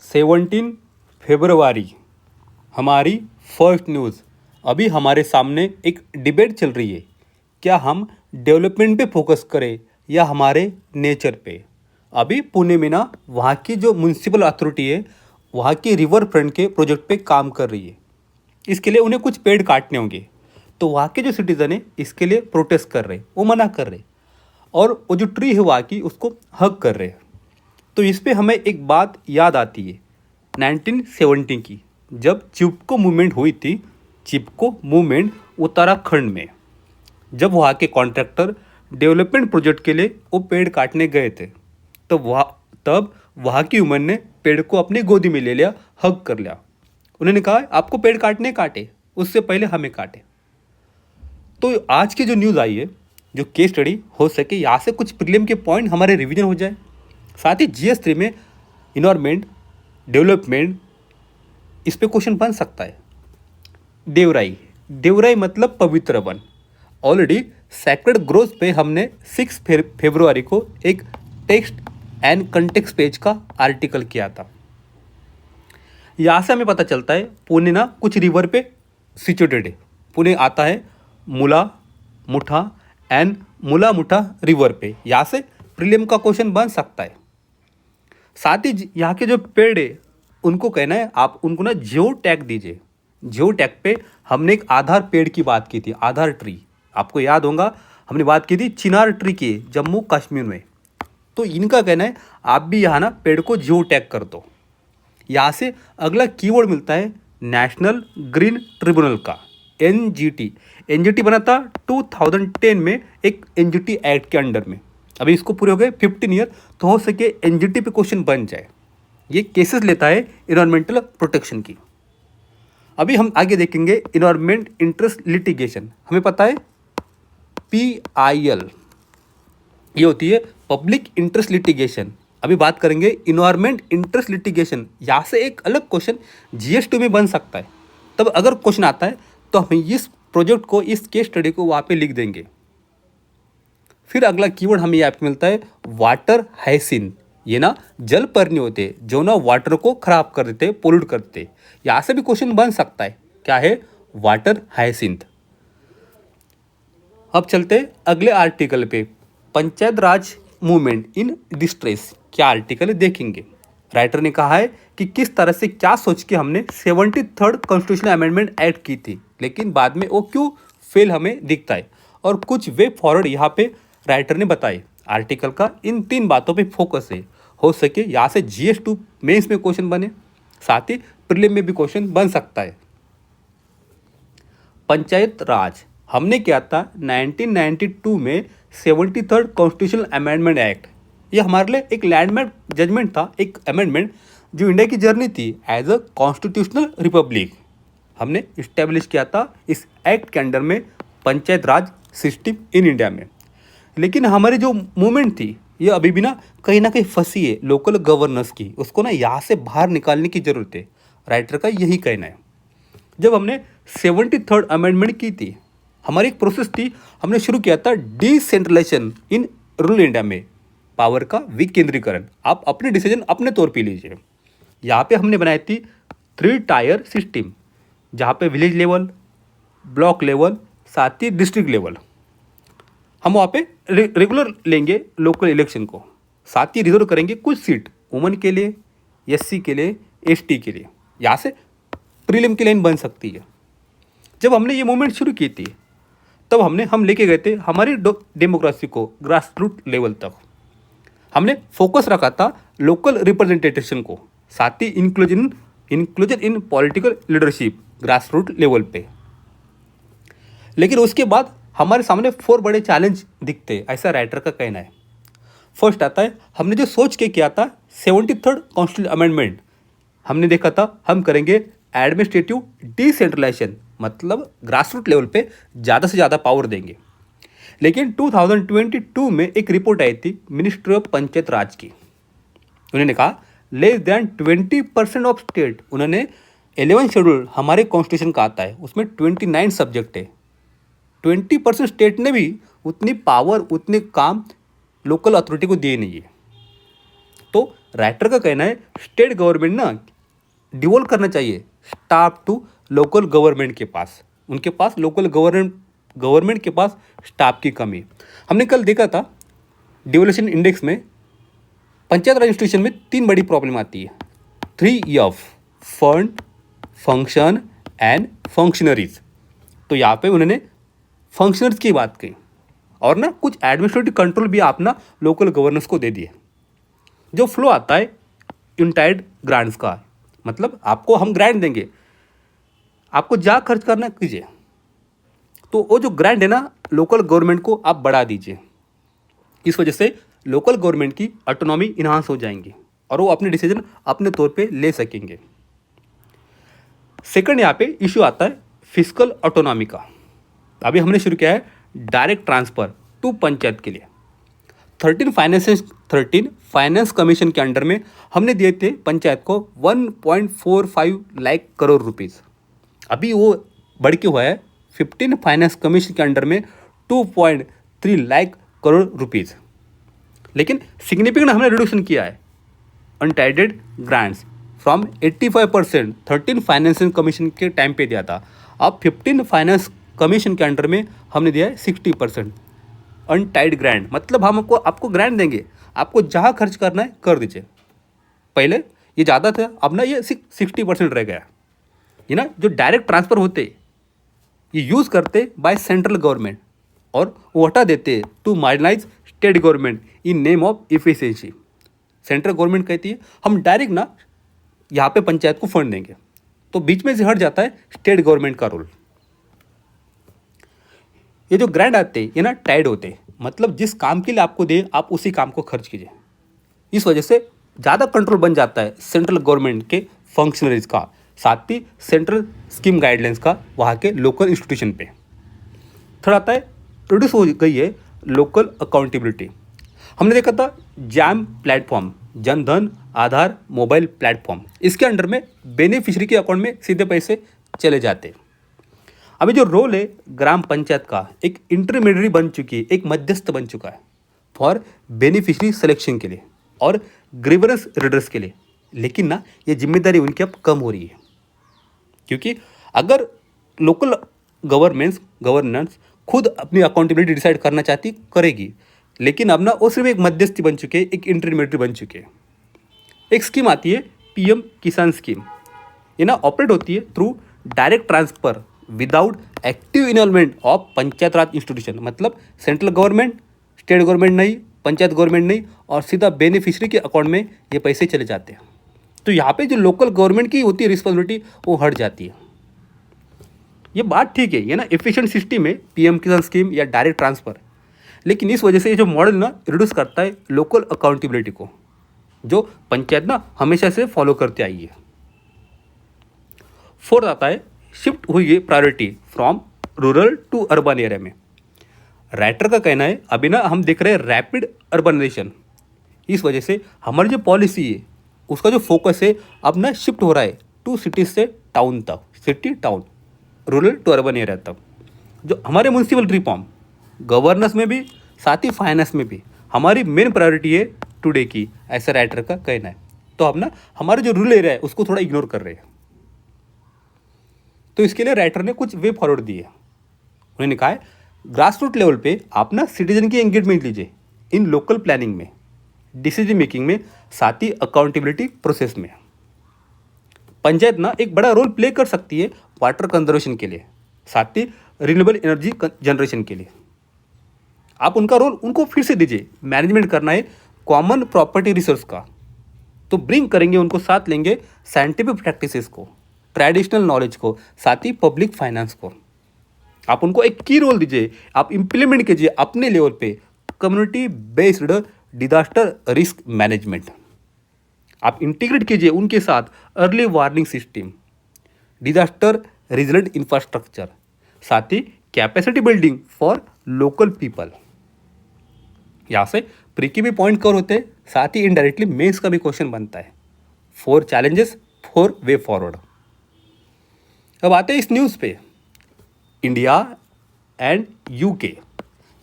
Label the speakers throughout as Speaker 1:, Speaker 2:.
Speaker 1: 17 फरवरी हमारी first news. अभी हमारे सामने एक डिबेट चल रही है, क्या हम डेवलपमेंट पे फोकस करें या हमारे नेचर पे। अभी पुणे में ना वहाँ की जो म्यूनसिपल अथॉरिटी है वहाँ की रिवर फ्रंट के प्रोजेक्ट पे काम कर रही है। इसके लिए उन्हें कुछ पेड़ काटने होंगे, तो वहाँ के जो सिटीज़न है इसके लिए प्रोटेस्ट कर रहे, वो मना कर रहे और वो जो ट्री है वहाँ की उसको हग कर रहे हैं। तो इस पे हमें एक बात याद आती है 1970 की, जब चिपको मूवमेंट हुई थी। चिपको मूवमेंट उत्तराखंड में, जब वहाँ के कॉन्ट्रैक्टर डेवलपमेंट प्रोजेक्ट के लिए वो पेड़ काटने गए थे, तो तब वहाँ की वुमन ने पेड़ को अपनी गोदी में ले लिया, हग कर लिया। उन्होंने कहा आपको पेड़ काटने काटे, उससे पहले हमें काटे। तो आज की जो न्यूज़ आई है, जो केस स्टडी, हो सके यहाँ से कुछ प्रीलिम के पॉइंट हमारे रिवीजन हो जाए। साथ ही GS3 में इन्वायरमेंट डेवलपमेंट इस पे क्वेश्चन बन सकता है। देवराई मतलब पवित्र वन। ऑलरेडी सैक्रेड ग्रोव्स पे हमने 6 फरवरी को एक टेक्स्ट एंड कंटेक्स्ट पेज का आर्टिकल किया था। यहाँ से हमें पता चलता है पुणे ना कुछ रिवर पे सिचुएटेड है। पुणे आता है मुला मुठा एंड मुला मुठा रिवर पे। यहाँ से प्रीलिम का क्वेश्चन बन सकता है। साथ ही यहाँ के जो पेड़ है उनको कहना है आप उनको ना जियो टैग दीजिए। जियो टैग पे हमने एक आधार पेड़ की बात की थी, आधार ट्री। आपको याद होगा हमने बात की थी चिनार ट्री की जम्मू कश्मीर में। तो इनका कहना है आप भी यहाँ ना पेड़ को जियो टैग कर दो। यहाँ से अगला कीवर्ड मिलता है नेशनल ग्रीन ट्रिब्यूनल का, NGT बना था 2010 में एक NGT एक्ट के अंडर में। अभी इसको पूरे हो गए 15 ईयर, तो हो सके NGT पे क्वेश्चन बन जाए। ये केसेस लेता है इन्वायरमेंटल प्रोटेक्शन की। अभी हम आगे देखेंगे इन्वायरमेंट इंटरेस्ट लिटिगेशन। हमें पता है PIL ये होती है पब्लिक इंटरेस्ट लिटिगेशन। अभी बात करेंगे इन्वायरमेंट इंटरेस्ट लिटिगेशन। यहाँ से एक अलग क्वेश्चन GS2 में बन सकता है। तब अगर क्वेश्चन आता है तो हम इस प्रोजेक्ट को, इस केस स्टडी को वहाँ पे लिख देंगे। फिर अगला कीवर्ड हमें यहाँ पे मिलता है वाटर हाइसिंथ। ये ना जल पर्णी होते जो ना वाटर को खराब कर देते, पोल्यूट करते। यहाँ से भी क्वेश्चन बन सकता है, क्या है वाटर हाइसिंथ। अब चलते अगले आर्टिकल पे, पंचायत राज मूवमेंट इन डिस्ट्रेस। क्या आर्टिकल है देखेंगे। राइटर ने कहा है कि किस तरह से, क्या सोच के हमने 73rd कॉन्स्टिट्यूशनल अमेंडमेंट एक्ट की थी, लेकिन बाद में वो क्यों फेल हमें दिखता है, और कुछ वे फॉरवर्ड यहाँ पे राइटर ने बताए। आर्टिकल का इन 3 बातों पे फोकस है। हो सके यहाँ से GS2 मेंस में क्वेश्चन बने, साथ ही प्रीलिम में भी क्वेश्चन बन सकता है। पंचायत राज हमने किया था 1992 में 73rd कॉन्स्टिट्यूशनल अमेंडमेंट एक्ट। ये हमारे लिए एक लैंडमार्क जजमेंट था, एक अमेंडमेंट जो इंडिया की जर्नी थी एज अ कॉन्स्टिट्यूशनल रिपब्लिक। हमने इस्टेब्लिश किया था इस एक्ट के अंडर में पंचायत राज सिस्टम इन इंडिया में। लेकिन हमारी जो मूवमेंट थी ये अभी भी ना कहीं फंसी है लोकल गवर्नेंस की। उसको ना यहाँ से बाहर निकालने की ज़रूरत है। राइटर का यही कहना है। जब हमने 73rd अमेंडमेंट की थी, हमारी एक प्रोसेस थी, हमने शुरू किया था डिसेंट्रलाइजेशन इन रूरल इंडिया में, पावर का विकेंद्रीकरण। आप अपने डिसीजन अपने तौर पे लीजिए। यहाँ पे हमने बनाई थी 3 टायर सिस्टम, जहाँ पे विलेज लेवल, ब्लॉक लेवल, साथ ही डिस्ट्रिक्ट लेवल। हम वहाँ पे रेगुलर लेंगे लोकल इलेक्शन को, साथ ही रिजर्व करेंगे कुछ सीट वुमन के लिए, SC के लिए, ST के लिए। यहाँ से प्रीलिम की लाइन बन सकती है। जब हमने ये मूवमेंट शुरू की थी तब हम लेके गए थे हमारी डेमोक्रेसी को ग्रास रूट लेवल तक। हमने फोकस रखा था लोकल रिप्रेजेंटेशन को, साथ ही inclusion in political leadership grass root level पे। लेकिन उसके बाद हमारे सामने 4 बड़े चैलेंज दिखते, ऐसा राइटर का कहना है। फर्स्ट आता है, हमने जो सोच के किया था 73rd कॉन्स्टिट्यूशनल अमेंडमेंट, हमने देखा था हम करेंगे एडमिनिस्ट्रेटिव डिसेंट्रलाइजेशन, मतलब ग्रास रूट लेवल पे ज़्यादा से ज़्यादा पावर देंगे। लेकिन 2022 में एक रिपोर्ट आई थी मिनिस्ट्री ऑफ पंचायत राज की। उन्होंने कहा लेस दैन 20% ऑफ स्टेट, उन्होंने 11 शेड्यूल हमारे कॉन्स्टिट्यूशन का आता है, उसमें 29 सब्जेक्ट है। 20% स्टेट ने भी उतनी पावर, उतने काम लोकल अथॉरिटी को दिए नहीं है। तो राइटर का कहना है स्टेट गवर्नमेंट ना डिवोल्व करना चाहिए स्टाफ टू लोकल गवर्नमेंट के पास। उनके पास लोकल गवर्नमेंट के पास स्टाफ की कमी। हमने कल देखा था डिवोल्यूशन इंडेक्स में पंचायत राज इंस्टीट्यूशन में 3 बड़ी प्रॉब्लम आती है। 3 फंड, फंक्शन एंड फंक्शनरीज। तो यहाँ पे उन्होंने फंक्शनर्स की बात कही और ना कुछ एडमिनिस्ट्रेटिव कंट्रोल भी आप ना लोकल गवर्नेंस को दे दिए। जो फ्लो आता है यूनिटाइड ग्रांट्स का, मतलब आपको हम ग्रांट देंगे, आपको जहाँ खर्च करना कीजिए, तो वो जो ग्रांट है ना लोकल गवर्नमेंट को आप बढ़ा दीजिए। इस वजह से लोकल गवर्नमेंट की ऑटोनॉमी इन्हांस हो जाएंगी और वो अपने डिसीजन अपने तौर पे ले सकेंगे। सेकंड यहाँ पे इश्यू आता है फिस्कल ऑटोनॉमी का। अभी हमने शुरू किया है डायरेक्ट ट्रांसफर टू पंचायत के लिए। 13 फाइनेंस कमीशन के अंडर में हमने दिए थे पंचायत को 1.45 लाख करोड़ रुपीस। अभी वो बढ़ के हुआ है 15 फाइनेंस कमीशन के अंडर में 2.3 लाख करोड़ रुपीस। लेकिन सिग्निफिकेंट हमने रिड्यूशन किया है अनटाइडेड ग्रांट्स फ्रॉम 85% 13 फाइनेंसिंग कमीशन के टाइम पे दिया था, अब 15 फाइनेंस कमीशन के अंडर में हमने दिया है 60% अनटाइड ग्रांट। मतलब हम आपको ग्रांट देंगे, आपको जहाँ खर्च करना है कर दीजिए। पहले ये ज़्यादा था, अब ना ये 60% रह गया। ये ना जो डायरेक्ट ट्रांसफ़र होते ये यूज़ करते बाय सेंट्रल गवर्नमेंट और वो हटा देते to marginalise state government in name of efficiency. Central government कहती है हम डायरेक्ट ना यहाँ पे पंचायत को फंड देंगे, तो बीच में से हट जाता है स्टेट गवर्नमेंट का रोल। ये जो ग्रांट आते हैं ये ना टाइड होते हैं, मतलब जिस काम के लिए आपको दे आप उसी काम को खर्च कीजिए। इस वजह से ज़्यादा कंट्रोल बन जाता है सेंट्रल गवर्नमेंट के फंक्शनरीज का, साथ ही सेंट्रल स्कीम गाइडलाइंस का वहाँ के लोकल इंस्टीट्यूशन पे। थर्ड आता है प्रोड्यूस हो गई है लोकल अकाउंटेबिलिटी। हमने देखा था जैम प्लेटफॉर्म, जन धन आधार मोबाइल प्लेटफॉर्म, इसके अंडर में बेनिफिशरी के अकाउंट में सीधे पैसे चले जाते। अभी जो रोल है ग्राम पंचायत का एक इंटरमीडिएट बन चुकी है, एक मध्यस्थ बन चुका है फॉर बेनिफिशरी सिलेक्शन के लिए और ग्रीवेंस रिडर्स के लिए। लेकिन ना ये जिम्मेदारी उनकी अब कम हो रही है, क्योंकि अगर लोकल गवर्नेंस खुद अपनी अकाउंटेबिलिटी डिसाइड करना चाहती करेगी, लेकिन अब ना वो सिर्फ एक मध्यस्थी बन चुके हैं, एक इंटरमीडिएट बन चुके हैं। एक स्कीम आती है पीएम किसान स्कीम, ये ना ऑपरेट होती है through direct transfer without active involvement of panchayat Raj institution. मतलब सेंट्रल गवर्नमेंट, स्टेट गवर्नमेंट नहीं, पंचायत गवर्नमेंट नहीं, और सीधा बेनिफिशरी के अकाउंट में ये पैसे चले जाते हैं। तो यहाँ पे जो लोकल गवर्नमेंट की होती है रिस्पॉन्सिबिलिटी वो हट जाती है। ये बात ठीक है, ये ना एफिशिएंट सिस्टम है पीएम किसान स्कीम या डायरेक्ट ट्रांसफर, लेकिन इस वजह से ये जो मॉडल ना रिड्यूस करता है लोकल अकाउंटेबिलिटी को, जो पंचायत ना हमेशा से फॉलो करते आई है। फोर्थ आता है शिफ्ट हुई है priority from rural to urban area में। राइटर का कहना है अभी ना हम देख रहे हैं रैपिड अर्बनाइजेशन, इस वजह से हमारी जो पॉलिसी है उसका जो फोकस है अब ना शिफ्ट हो रहा है टू सिटीज से टाउन तक, city town, rural to urban area तक। जो हमारे म्यूनसिपल रिफॉर्म गवर्नेंस में भी साथ ही फाइनेंस में भी हमारी मेन प्रायोरिटी है टुडे की, ऐसा राइटर का कहना है। तो अब ना हमारे जो रूरल एरिया है उसको थोड़ा इग्नोर कर रहे हैं। तो इसके लिए राइटर ने कुछ वे फॉरवर्ड दिए। उन्होंने कहा है ग्रास रूट लेवल पे आप ना सिटीजन की एंगेजमेंट लीजिए इन लोकल प्लानिंग में, डिसीजन मेकिंग में, साथ ही अकाउंटेबिलिटी प्रोसेस में। पंचायत ना एक बड़ा रोल प्ले कर सकती है वाटर कंजर्वेशन के लिए, साथ ही रिन्यूएबल एनर्जी जनरेशन के लिए। आप उनका रोल उनको फिर से दीजिए। मैनेजमेंट करना है कॉमन प्रॉपर्टी रिसोर्स का, तो ब्रिंग करेंगे उनको, साथ लेंगे साइंटिफिक प्रैक्टिसेस को, ट्रेडिशनल नॉलेज को, साथ ही पब्लिक फाइनेंस को। आप उनको एक की रोल दीजिए, आप इम्प्लीमेंट कीजिए अपने लेवल पे community based disaster risk management. आप इंटीग्रेट कीजिए उनके साथ early warning system, disaster resilient infrastructure, साथ ही capacity building for local people. यहाँ से प्री के भी पॉइंट कवर होते हैं, साथ ही इनडायरेक्टली मेंस का भी क्वेश्चन बनता है। 4 चैलेंजेस 4 वे फॉरवर्ड। अब आते हैं इस न्यूज़ पे, इंडिया एंड यूके।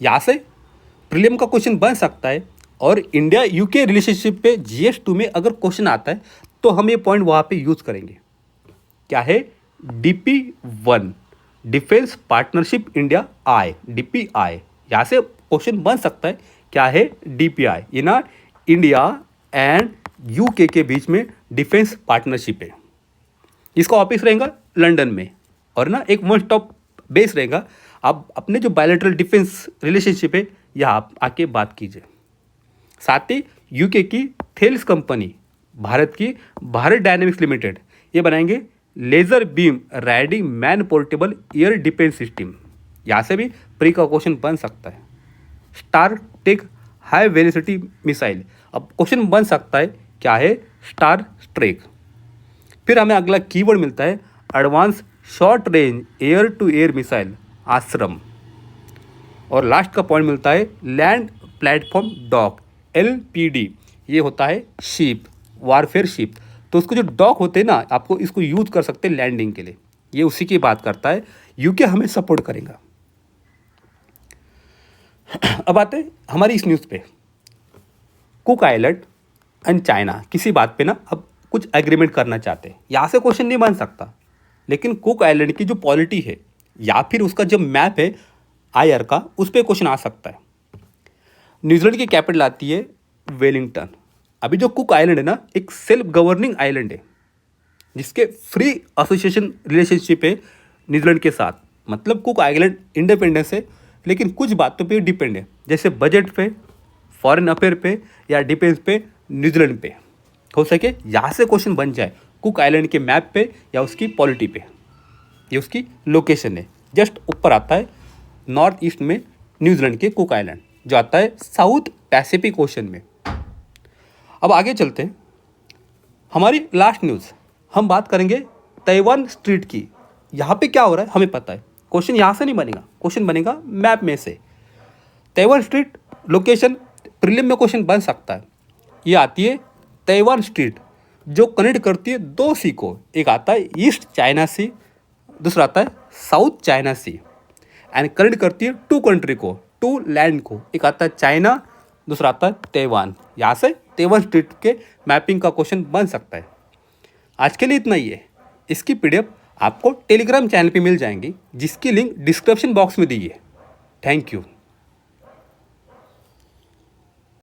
Speaker 1: यहाँ से प्रीलिम का क्वेश्चन बन सकता है और इंडिया यूके रिलेशनशिप पे GS2 में अगर क्वेश्चन आता है तो हम ये पॉइंट वहाँ पे यूज़ करेंगे। क्या है? DP1 defence partnership India I, DPI। यहाँ से क्वेश्चन बन सकता है। क्या है? DPI ये ना इंडिया एंड यूके के बीच में डिफेंस पार्टनरशिप है। इसका ऑफिस रहेगा लंदन में और ना एक वन स्टॉप बेस रहेगा। आप अपने जो बायलैटरल डिफेंस रिलेशनशिप है यहाँ आप आके बात कीजिए। साथ ही यूके की थेल्स कंपनी भारत की भारत डायनेमिक्स लिमिटेड ये बनाएंगे laser beam riding man portable air defence system. यहाँ से भी प्री का क्वेश्चन बन सकता है। Starstreak high velocity missile, अब क्वेश्चन बन सकता है। क्या है? Starstreak. फिर हमें अगला कीवर्ड मिलता है advance short range air to air missile ASRAAM. और लास्ट का पॉइंट मिलता है लैंड प्लेटफॉर्म डॉक, LPD। ये होता है शिप, वारफेयर शिप। तो उसको जो डॉक होते हैं ना, आपको इसको यूज कर सकते हैं लैंडिंग के लिए। ये उसी की बात करता है। यूके हमें सपोर्ट करेगा। अब आते हैं हमारी इस न्यूज़ पे। कुक आइलैंड एंड चाइना किसी बात पे ना अब कुछ एग्रीमेंट करना चाहते हैं। यहाँ से क्वेश्चन नहीं बन सकता, लेकिन कुक आइलैंड की जो पॉलिटी है या फिर उसका जो मैप है IR का, उस पर क्वेश्चन आ सकता है। न्यूजीलैंड की कैपिटल आती है वेलिंगटन। अभी जो कुक आइलैंड है ना, एक सेल्फ गवर्निंग आइलैंड है जिसके फ्री एसोसिएशन रिलेशनशिप है न्यूजीलैंड के साथ। मतलब कुक आइलैंड इंडिपेंडेंस है, लेकिन कुछ बातों पे डिपेंड है, जैसे बजट पे, फॉरेन अफेयर पे या डिफेंस पे न्यूजीलैंड पे। हो सके यहाँ से क्वेश्चन बन जाए कुक आइलैंड के मैप पे या उसकी पॉलिटी पे। ये उसकी लोकेशन है, जस्ट ऊपर आता है नॉर्थ ईस्ट में न्यूजीलैंड के कुक आइलैंड, जो आता है साउथ पैसिफिक ओशन में। अब आगे चलते हैं। हमारी लास्ट न्यूज़, हम बात करेंगे ताइवान स्ट्रीट की। यहाँ पे क्या हो रहा है हमें पता है। क्वेश्चन यहाँ से नहीं बनेगा, क्वेश्चन बनेगा मैप में से। ताइवान स्ट्रीट लोकेशन प्रीलिम में क्वेश्चन बन सकता है। ये आती है ताइवान स्ट्रीट, जो कनेक्ट करती है दो सी को। एक आता है ईस्ट चाइना सी, दूसरा आता है South China Sea, and connect करती है टू कंट्री को, टू लैंड को। एक आता है चाइना, दूसरा आता है ताइवान। यहाँ से ताइवान स्ट्रीट के मैपिंग का क्वेश्चन बन सकता है। आज के लिए इतना ही है। इसकी PDF आपको टेलीग्राम चैनल पे मिल जाएंगी, जिसकी लिंक डिस्क्रिप्शन बॉक्स में दी है। Thank you.